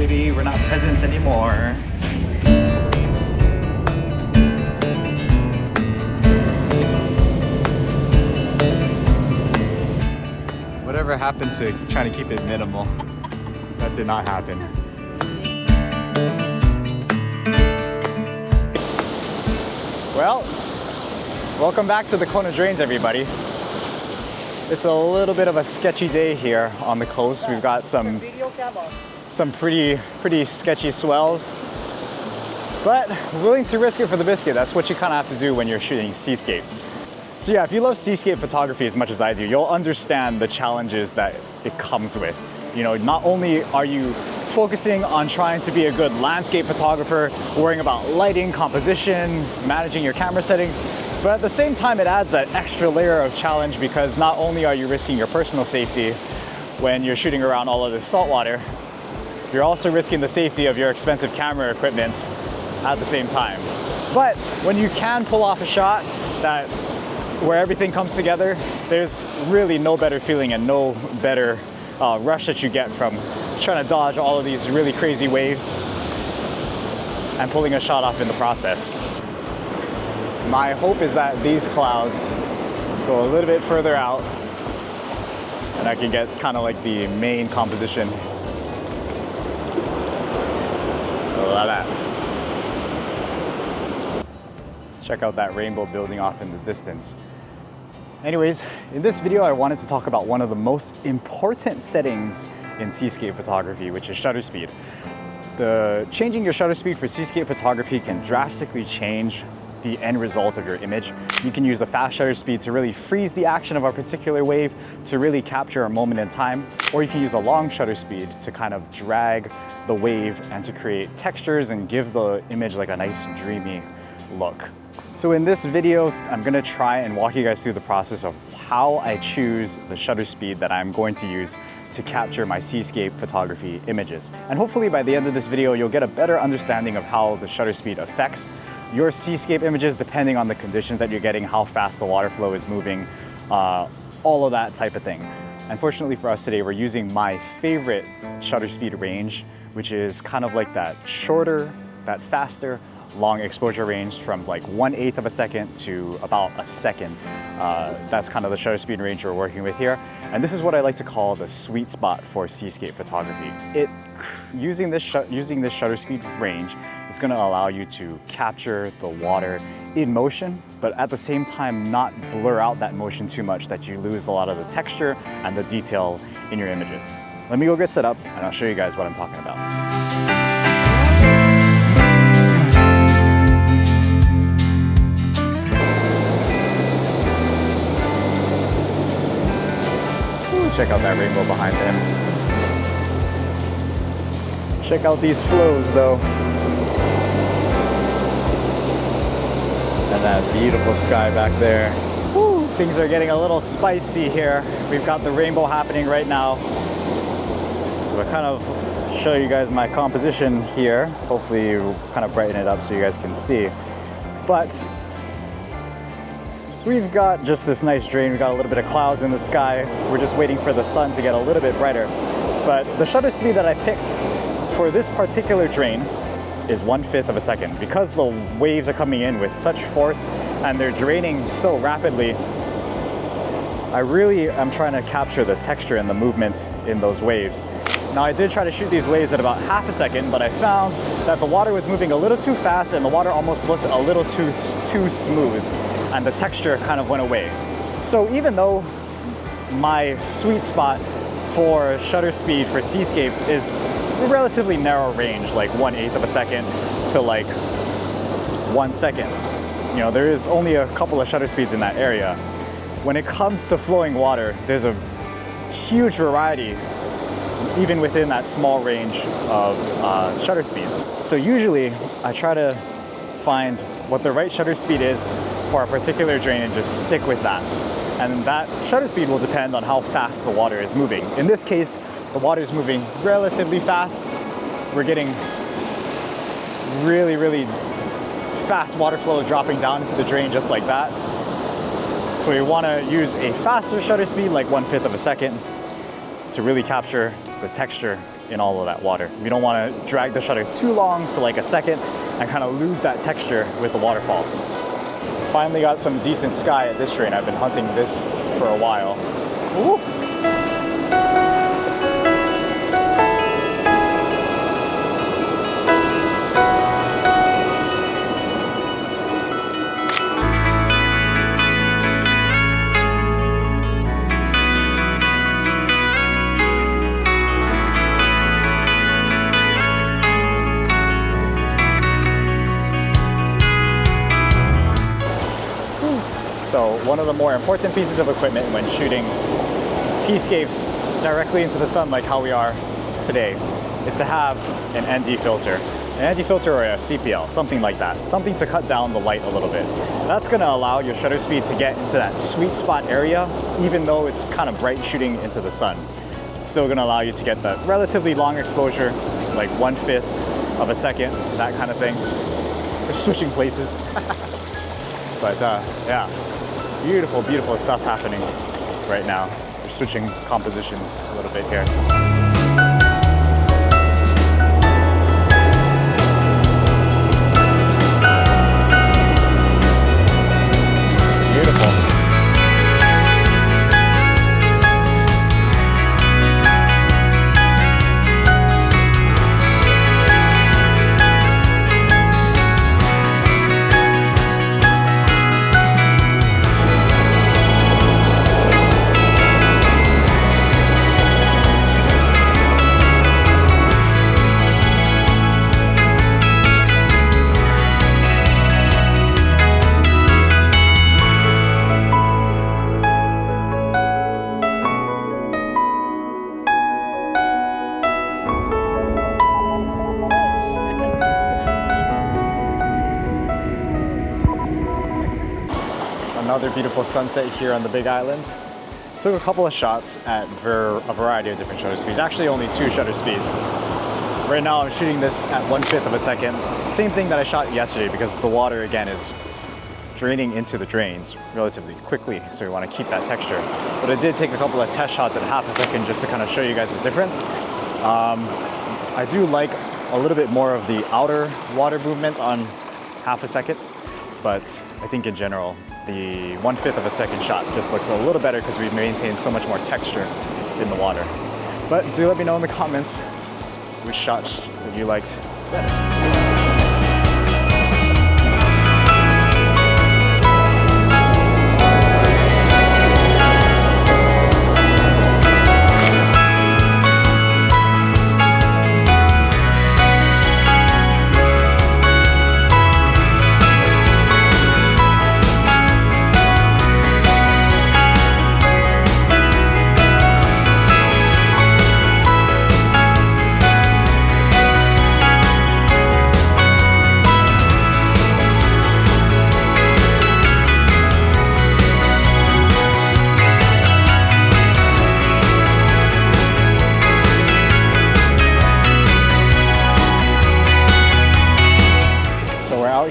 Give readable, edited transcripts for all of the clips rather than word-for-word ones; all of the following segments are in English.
baby, we're not peasants anymore. Whatever happened to trying to keep it minimal? That did not happen. Well, welcome back to the Kona Drains, everybody. It's a little bit of a sketchy day here on the coast. We've got some pretty sketchy swells, but willing to risk it for the biscuit. That's what you kind of have to do when you're shooting seascapes. So yeah, if you love seascape photography as much as I do, you'll understand the challenges that it comes with. You know, not only are you focusing on trying to be a good landscape photographer, worrying about lighting, composition, managing your camera settings, but at the same time it adds that extra layer of challenge because not only are you risking your personal safety when you're shooting around all of this salt water, you're also risking the safety of your expensive camera equipment at the same time. But when you can pull off a shot where everything comes together, there's really no better feeling and no better rush that you get from trying to dodge all of these really crazy waves and pulling a shot off in the process. My hope is that these clouds go a little bit further out and I can get kind of like the main composition. Like that. Check out that rainbow building off in the distance. Anyways, in this video I wanted to talk about one of the most important settings in seascape photography, which is shutter speed. Changing your shutter speed for seascape photography can drastically change the end result of your image. You can use a fast shutter speed to really freeze the action of a particular wave to really capture a moment in time, or you can use a long shutter speed to kind of drag the wave and to create textures and give the image like a nice dreamy look. So in this video, I'm gonna try and walk you guys through the process of how I choose the shutter speed that I'm going to use to capture my seascape photography images. And hopefully by the end of this video, you'll get a better understanding of how the shutter speed affects your seascape images depending on the conditions that you're getting, how fast the water flow is moving, all of that type of thing. Unfortunately for us today, we're using my favorite shutter speed range, which is kind of like that shorter, that faster, long exposure range from like 1/8 of a second to about a second. That's kind of the shutter speed range we're working with here. And this is what I like to call the sweet spot for seascape photography. Using this shutter speed range, it's gonna allow you to capture the water in motion, but at the same time not blur out that motion too much that you lose a lot of the texture and the detail in your images. Let me go get set up and I'll show you guys what I'm talking about. Check out that rainbow behind him. Check out these flows though. And that beautiful sky back there. Woo, things are getting a little spicy here. We've got the rainbow happening right now. We'll kind of show you guys my composition here. Hopefully we'll kind of brighten it up so you guys can see. But we've got just this nice drain. We've got a little bit of clouds in the sky. We're just waiting for the sun to get a little bit brighter. But the shutter speed that I picked for this particular drain is 1/5 of a second. Because the waves are coming in with such force and they're draining so rapidly, I really am trying to capture the texture and the movement in those waves. Now I did try to shoot these waves at about 1/2 a second, but I found that the water was moving a little too fast and the water almost looked a little too smooth, and the texture kind of went away. So even though my sweet spot for shutter speed for seascapes is a relatively narrow range, like 1/8 of a second to like 1 second, you know, there is only a couple of shutter speeds in that area. When it comes to flowing water, there's a huge variety even within that small range of shutter speeds. So usually I try to find what the right shutter speed is for a particular drain and just stick with that. And that shutter speed will depend on how fast the water is moving. In this case, the water is moving relatively fast. We're getting really, really fast water flow dropping down into the drain just like that. So we want to use a faster shutter speed, like 1/5 of a second, to really capture the texture in all of that water. We don't want to drag the shutter too long to like a second and kind of lose that texture with the waterfalls. Finally got some decent sky at this drain. I've been hunting this for a while. Ooh. So one of the more important pieces of equipment when shooting seascapes directly into the sun like how we are today is to have an ND filter. An ND filter or a CPL, something like that. Something to cut down the light a little bit. That's gonna allow your shutter speed to get into that sweet spot area, even though it's kind of bright shooting into the sun. It's still gonna allow you to get the relatively long exposure, like 1/5 of a second, that kind of thing. We're switching places. But yeah. Beautiful, beautiful stuff happening right now. We're switching compositions a little bit here. Beautiful. Another beautiful sunset here on the Big Island. Took a couple of shots at a variety of different shutter speeds. Actually only 2 shutter speeds. Right now I'm shooting this at 1/5 of a second. Same thing that I shot yesterday because the water again is draining into the drains relatively quickly, so we want to keep that texture. But I did take a couple of test shots at 1/2 a second just to kind of show you guys the difference. I do like a little bit more of the outer water movement on 1/2 a second, but I think in general the 1/5 of a second shot just looks a little better because we've maintained so much more texture in the water. But do let me know in the comments which shots that you liked better.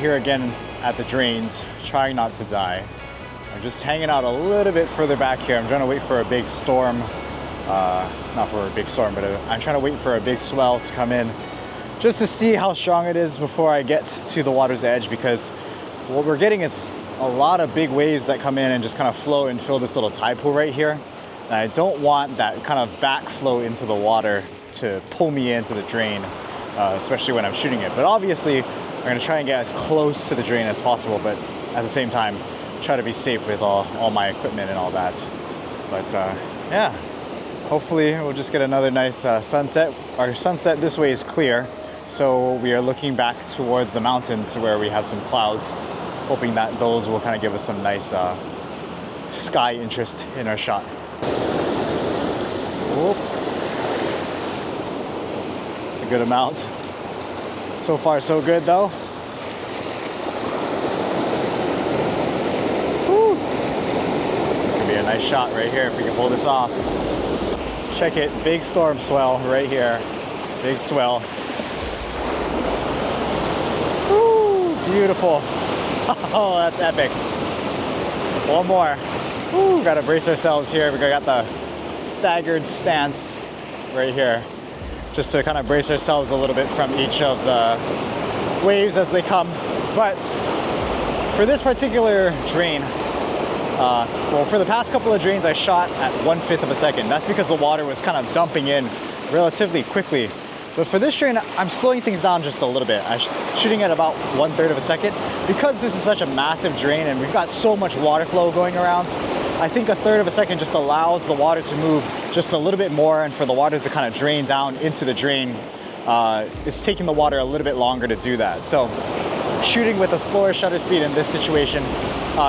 Here again at the drains, trying not to die. I'm just hanging out a little bit further back here. I'm trying to wait for a big storm, not for a big storm, but I'm trying to wait for a big swell to come in just to see how strong it is before I get to the water's edge, because what we're getting is a lot of big waves that come in and just kind of flow and fill this little tide pool right here. And I don't want that kind of backflow into the water to pull me into the drain, especially when I'm shooting it. But obviously, I'm gonna try and get as close to the drain as possible, but at the same time, try to be safe with all my equipment and all that. But yeah, hopefully we'll just get another nice sunset. Our sunset this way is clear, so we are looking back towards the mountains where we have some clouds, hoping that those will kind of give us some nice sky interest in our shot. Whoop. It's a good amount. So far, so good though. Woo. It's gonna be a nice shot right here if we can pull this off. Check it, big storm swell right here. Big swell. Woo, beautiful. Oh, that's epic. One more. Woo, gotta brace ourselves here. We got the staggered stance right here. just to kind of brace ourselves a little bit from each of the waves as they come. But for this particular drain, well, for the past couple of drains, I shot at 1/5 of a second. That's because the water was kind of dumping in relatively quickly. But for this drain, I'm slowing things down just a little bit. I'm shooting at about 1/3 of a second. Because this is such a massive drain and we've got so much water flow going around, I think 1/3 of a second just allows the water to move just a little bit more, and for the water to kind of drain down into the drain, it's taking the water a little bit longer to do that. So shooting with a slower shutter speed in this situation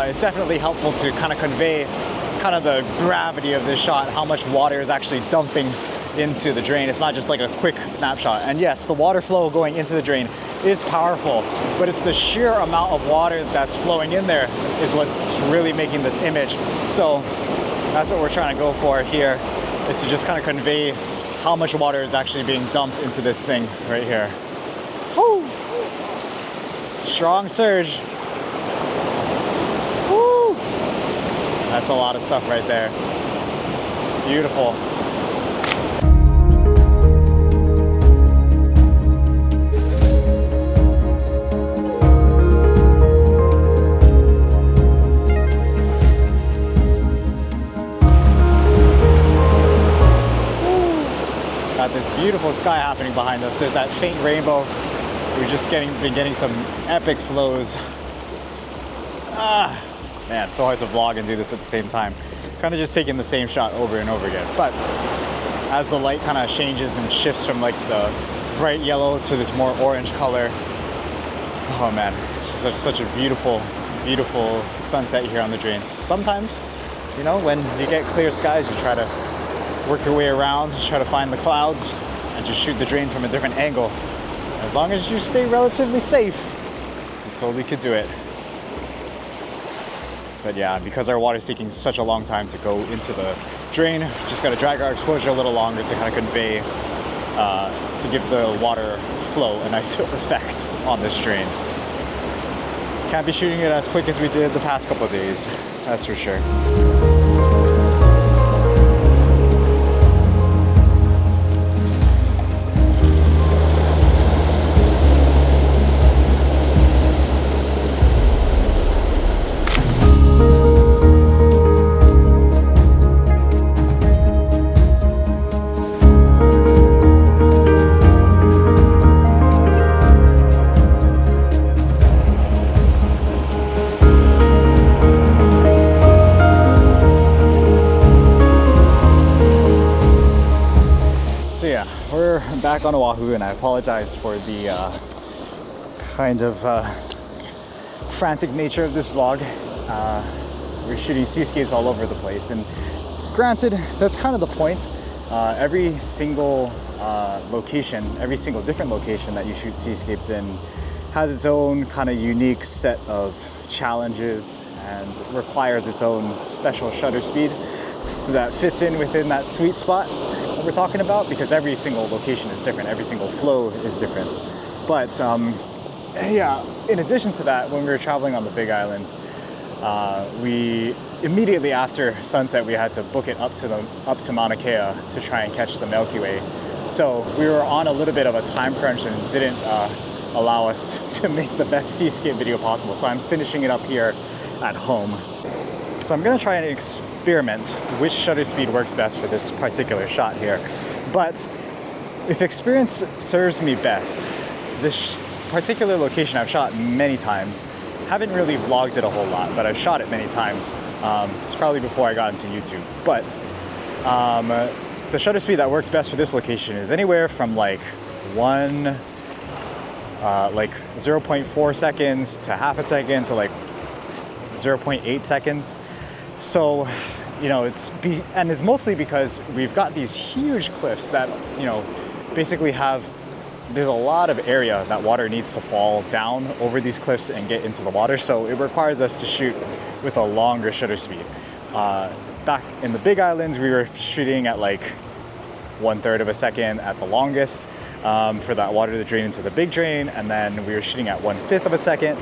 is definitely helpful to kind of convey kind of the gravity of this shot, how much water is actually dumping into the drain. It's not just like a quick snapshot. And yes, the water flow going into the drain is powerful, but it's the sheer amount of water that's flowing in there is what's really making this image. So that's what we're trying to go for here, is to just kind of convey how much water is actually being dumped into this thing right here. Woo! Strong surge. Woo! That's a lot of stuff right there. Beautiful. Got this beautiful sky happening behind us. There's that faint rainbow. We've just been getting some epic flows. Man, it's so hard to vlog and do this at the same time. Kind of just taking the same shot over and over again. But as the light kind of changes and shifts from like the bright yellow to this more orange color, oh man, it's just such a beautiful, beautiful sunset here on the drains. Sometimes, you know, when you get clear skies, you try to work your way around, try to find the clouds, and just shoot the drain from a different angle. As long as you stay relatively safe, you totally could do it. But yeah, because our water's taking such a long time to go into the drain, just gotta drag our exposure a little longer to kind of convey, to give the water flow a nice effect on this drain. Can't be shooting it as quick as we did the past couple of days, that's for sure. So yeah, we're back on Oahu, and I apologize for the kind of frantic nature of this vlog. We're shooting seascapes all over the place, and granted, that's kind of the point. Every single location, every single different location that you shoot seascapes in has its own kind of unique set of challenges and requires its own special shutter speed that fits in within that sweet spot that we're talking about, because every single location is different, every single flow is different. But yeah, in addition to that, when we were traveling on the Big Island, we immediately after sunset we had to book it up to Mauna Kea to try and catch the Milky Way. So we were on a little bit of a time crunch and didn't allow us to make the best seascape video possible. So I'm finishing it up here at home. So I'm gonna try and experiment which shutter speed works best for this particular shot here. But if experience serves me best, this particular location I've shot many times. Haven't really vlogged it a whole lot, but I've shot it many times. It's probably before I got into YouTube. But the shutter speed that works best for this location is anywhere from like 0.4 seconds to half a second to like 0.8 seconds. So, you know, it's mostly because we've got these huge cliffs that, you know, basically there's a lot of area that water needs to fall down over these cliffs and get into the water. So it requires us to shoot with a longer shutter speed. Back in the Big Islands, we were shooting at like 1/3 of a second at the longest for that water to drain into the big drain. And then we were shooting at 1/5 of a second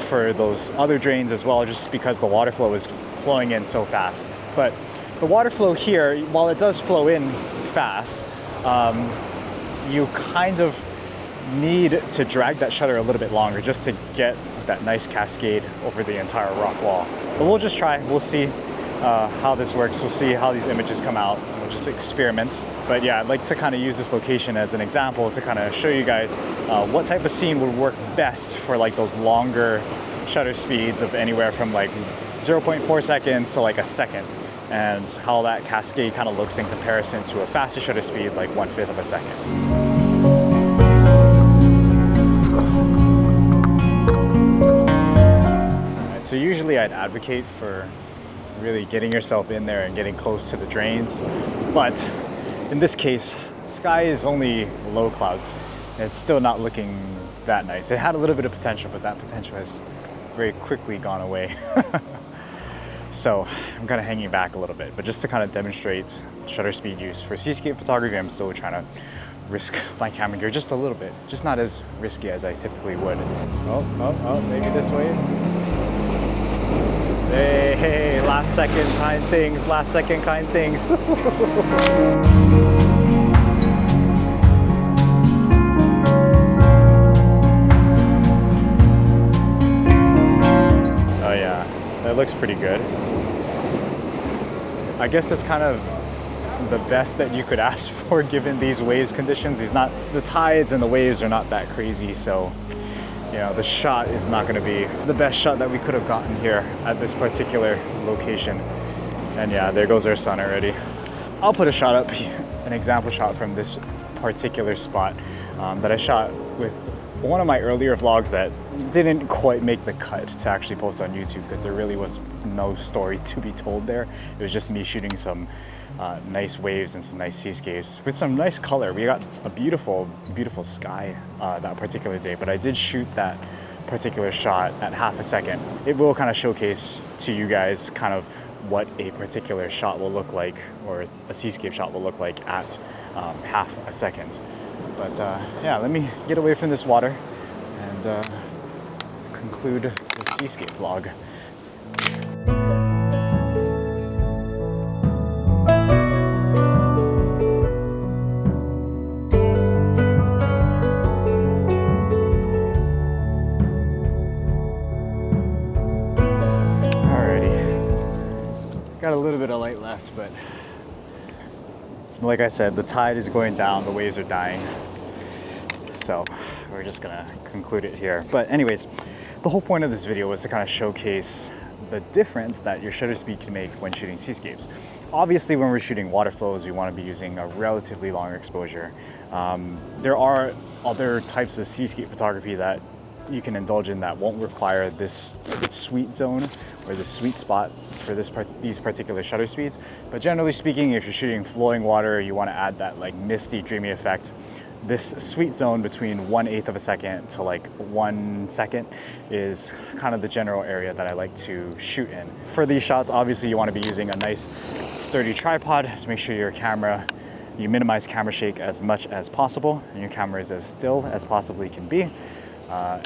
for those other drains as well, just because the water flow is flowing in so fast. But the water flow here, while it does flow in fast, you kind of need to drag that shutter a little bit longer just to get that nice cascade over the entire rock wall. But we'll just try, we'll see how this works. We'll see how these images come out. We'll just experiment. But yeah, I'd like to kind of use this location as an example to kind of show you guys what type of scene would work best for like those longer shutter speeds of anywhere from like 0.4 seconds to like a second, and how that cascade kind of looks in comparison to a faster shutter speed like 1/5 of a second. So usually I'd advocate for really getting yourself in there and getting close to the drains. But in this case, sky is only low clouds. It's still not looking that nice. It had a little bit of potential, but that potential has very quickly gone away. So I'm kind of hanging back a little bit, but just to kind of demonstrate shutter speed use for seascape photography, I'm still trying to risk my camera gear just a little bit, just not as risky as I typically would. Oh, maybe this way. Hey, last second kind things, last second kind things. Oh yeah, that looks pretty good. I guess that's kind of the best that you could ask for given these waves conditions. The tides and the waves are not that crazy, so you know, the shot is not going to be the best shot that we could have gotten here at this particular location. And yeah, there goes our sun already. I'll put a shot up, an example shot from this particular spot that I shot with one of my earlier vlogs that didn't quite make the cut to actually post on YouTube because there really was no story to be told there. It was just me shooting some nice waves and some nice seascapes with some nice color. We got a beautiful, beautiful sky that particular day, but I did shoot that particular shot at 1/2 a second. It will kind of showcase to you guys kind of what a particular shot will look like, or a seascape shot will look like at 1/2 a second. But yeah, let me get away from this water and conclude the seascape vlog. Got a little bit of light left, but like I said, the tide is going down, the waves are dying. So we're just gonna conclude it here. But anyways, the whole point of this video was to kind of showcase the difference that your shutter speed can make when shooting seascapes. Obviously, when we're shooting water flows, we want to be using a relatively long exposure. There are other types of seascape photography that you can indulge in that won't require this sweet zone or the sweet spot for these particular shutter speeds. But generally speaking, if you're shooting flowing water, you want to add that like misty, dreamy effect. This sweet zone between 1/8 of a second to like 1 second is kind of the general area that I like to shoot in. For these shots, obviously you want to be using a nice sturdy tripod to make sure you minimize camera shake as much as possible and your camera is as still as possibly can be.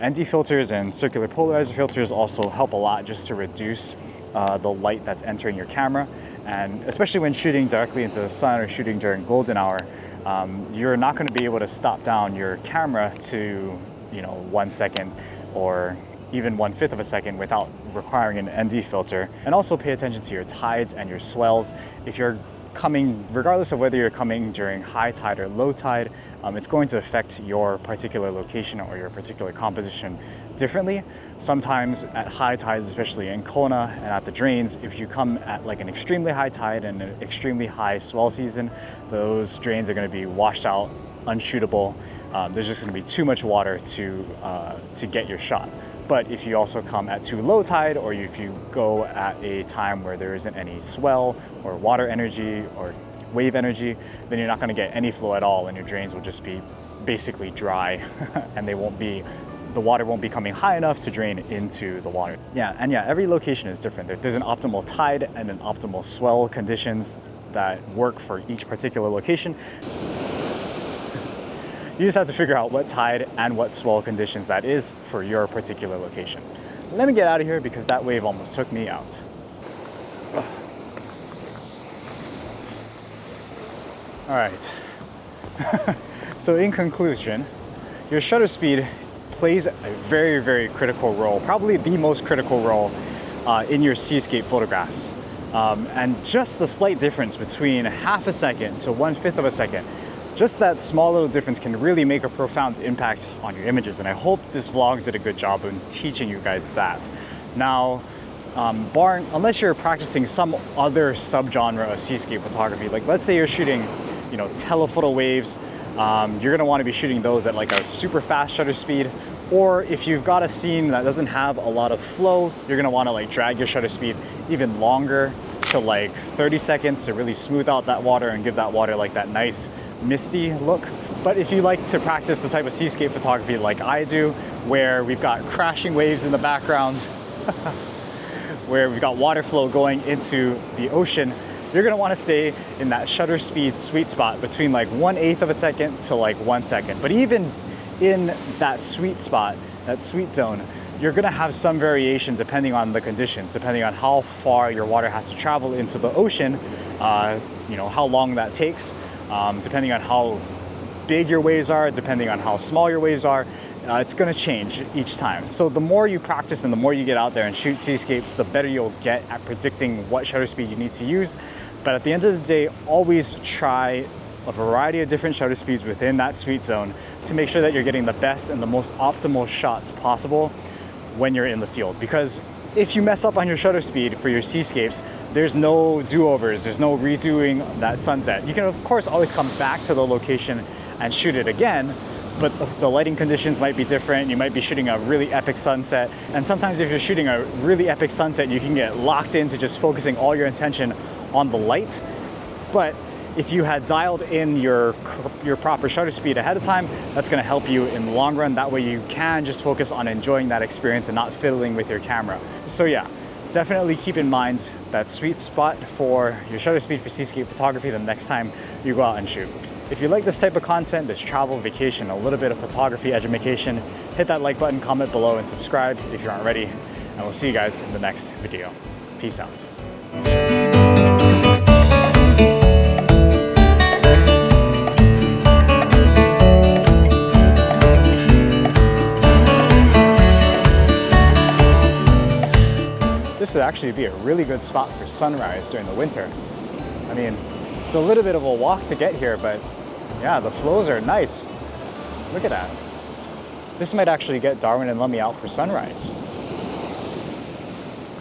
ND filters and circular polarizer filters also help a lot just to reduce the light that's entering your camera, and especially when shooting directly into the sun or shooting during golden hour, you're not going to be able to stop down your camera to 1 second or even 1/5 of a second without requiring an ND filter. And also pay attention to your tides and your swells. If you're coming, regardless of whether you're coming during high tide or low tide, it's going to affect your particular location or your particular composition differently. Sometimes at high tides, especially in Kona and at the drains, if you come at like an extremely high tide and an extremely high swell season, those drains are going to be washed out, unshootable. There's just going to be too much water to get your shot. But if you also come at too low tide, or if you go at a time where there isn't any swell or water energy or wave energy, then you're not going to get any flow at all, and your drains will just be basically dry and the water won't be coming high enough to drain into the water. Yeah, every location is different. There's an optimal tide and an optimal swell conditions that work for each particular location. You just have to figure out what tide and what swell conditions that is for your particular location. Let me get out of here because that wave almost took me out. All right, So in conclusion, your shutter speed plays a very, very critical role, probably the most critical role in your seascape photographs. And just the slight difference between half a second to 1/5 of a second, just that small little difference can really make a profound impact on your images. And I hope this vlog did a good job in teaching you guys that. Now, unless you're practicing some other subgenre of seascape photography, like let's say you're shooting, you know, telephoto waves, you're gonna wanna be shooting those at like a super fast shutter speed. Or if you've got a scene that doesn't have a lot of flow, you're gonna wanna like drag your shutter speed even longer to like 30 seconds to really smooth out that water and give that water like that nice misty look. But if you like to practice the type of seascape photography like I do, where we've got crashing waves in the background, where we've got water flow going into the ocean, you're gonna wanna stay in that shutter speed sweet spot between like 1/8 of a second to like 1 second. But even in that sweet spot, that sweet zone, you're gonna have some variation depending on the conditions, depending on how far your water has to travel into the ocean, you know, how long that takes, depending on how big your waves are, depending on how small your waves are. It's gonna change each time. So the more you practice and the more you get out there and shoot seascapes, the better you'll get at predicting what shutter speed you need to use. But at the end of the day, always try a variety of different shutter speeds within that sweet zone to make sure that you're getting the best and the most optimal shots possible when you're in the field. Because if you mess up on your shutter speed for your seascapes, there's no do-overs, there's no redoing that sunset. You can of course always come back to the location and shoot it again, but the lighting conditions might be different. You might be shooting a really epic sunset. And sometimes if you're shooting a really epic sunset, you can get locked into just focusing all your attention on the light. But if you had dialed in your proper shutter speed ahead of time, that's gonna help you in the long run. That way you can just focus on enjoying that experience and not fiddling with your camera. So yeah, definitely keep in mind that sweet spot for your shutter speed for seascape photography the next time you go out and shoot. If you like this type of content, this travel, vacation, a little bit of photography education, hit that like button, comment below, and subscribe if you aren't already. And we'll see you guys in the next video. Peace out. This would actually be a really good spot for sunrise during the winter. I mean, it's a little bit of a walk to get here, but yeah, the flows are nice. Look at that. This might actually get Darwin and Lummi out for sunrise.